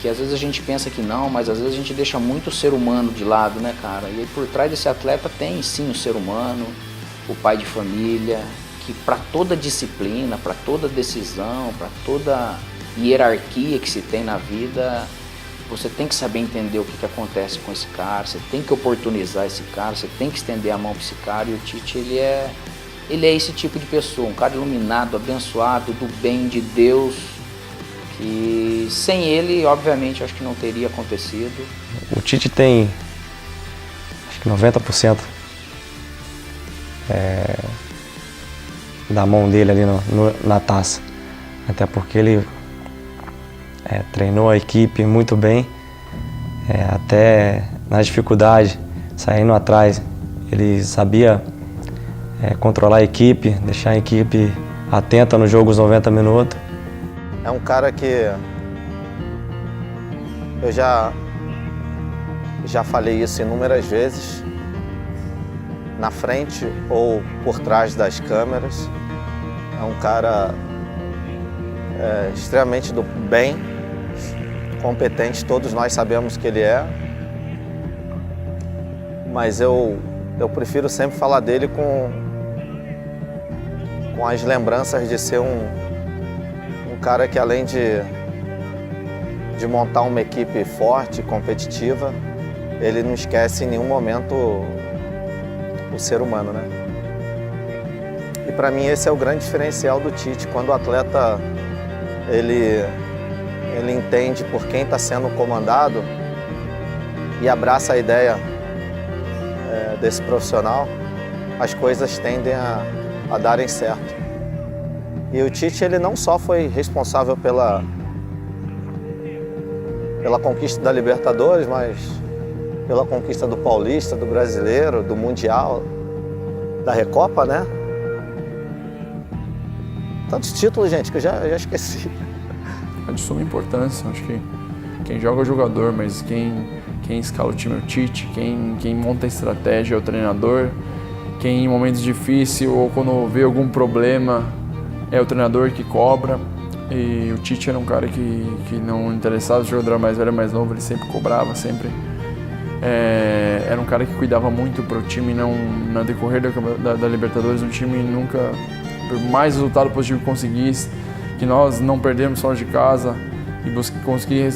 às vezes a gente pensa que não, mas às vezes a gente deixa muito o ser humano de lado, né, cara? E aí por trás desse atleta tem sim o ser humano, o pai de família, que para toda disciplina, para toda decisão, para toda hierarquia que se tem na vida, você tem que saber entender o que acontece com esse cara, você tem que oportunizar esse cara, você tem que estender a mão para esse cara. E o Tite, ele é esse tipo de pessoa, um cara iluminado, abençoado, do bem de Deus, que sem ele, obviamente, acho que não teria acontecido. O Tite tem, acho que 90% da mão dele ali na taça, até porque ele treinou a equipe muito bem, até nas dificuldades, saindo atrás, ele sabia controlar a equipe, deixar a equipe atenta nos jogos 90 minutos. É um cara que eu já falei isso inúmeras vezes, na frente ou por trás das câmeras. É um cara extremamente do bem, competente, todos nós sabemos que ele é. Mas eu prefiro sempre falar dele com as lembranças de ser um cara que, além de montar uma equipe forte, competitiva, ele não esquece em nenhum momento o ser humano, né? E para mim esse é o grande diferencial do Tite, quando o atleta ele entende por quem está sendo comandado e abraça a ideia desse profissional, as coisas tendem a darem certo. E o Tite, ele não só foi responsável pela conquista da Libertadores, mas pela conquista do Paulista, do Brasileiro, do Mundial, da Recopa, né? Tantos títulos, gente, que eu já esqueci. É de suma importância, acho que quem joga é o jogador, mas quem escala o time é o Tite, quem monta a estratégia é o treinador, quem em momentos difíceis ou quando vê algum problema é o treinador que cobra. E o Tite era um cara que não interessava o jogador mais velho ou mais novo, ele sempre cobrava, sempre. Era um cara que cuidava muito para o time, não na decorrer da Libertadores, o time nunca, por mais resultado positivo que conseguisse, que nós não perdemos fora de casa e conseguir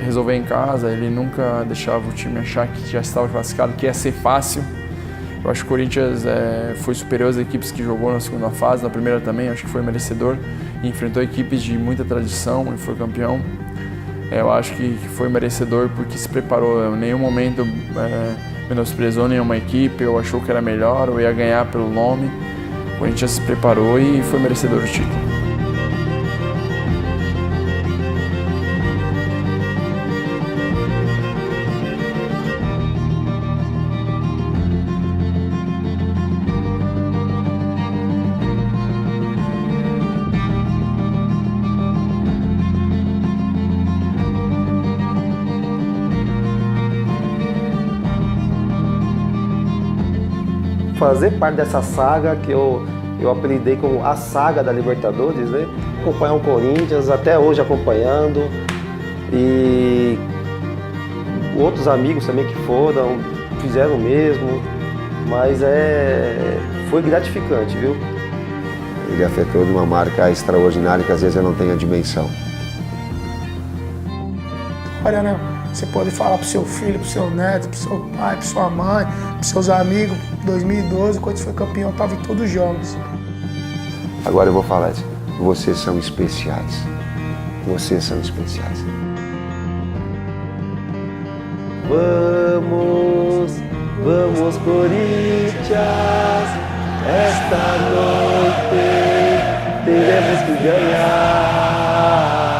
resolver em casa, ele nunca deixava o time achar que já estava classificado, que ia ser fácil. Eu acho que o Corinthians foi superior às equipes que jogou na segunda fase, na primeira também, acho que foi merecedor. E enfrentou equipes de muita tradição e foi campeão. Eu acho que foi merecedor porque se preparou. Em nenhum momento menosprezou nenhuma equipe, ou achou que era melhor, ou ia ganhar pelo nome. O Corinthians se preparou e foi merecedor do título. Fazer parte dessa saga que eu apelidei como a saga da Libertadores, né? Acompanhar o Corinthians, até hoje acompanhando, e outros amigos também que foram, fizeram o mesmo, mas foi gratificante, viu? Ele afetou de uma marca extraordinária que às vezes eu não tenho a dimensão. Olha, né? Você pode falar pro seu filho, pro seu neto, pro seu pai, pra sua mãe, pros seus amigos. 2012, quando foi campeão, eu tava em todos os jogos. Agora eu vou falar assim, vocês são especiais. Vocês são especiais. Vamos, vamos Corinthians, esta noite teremos que ganhar.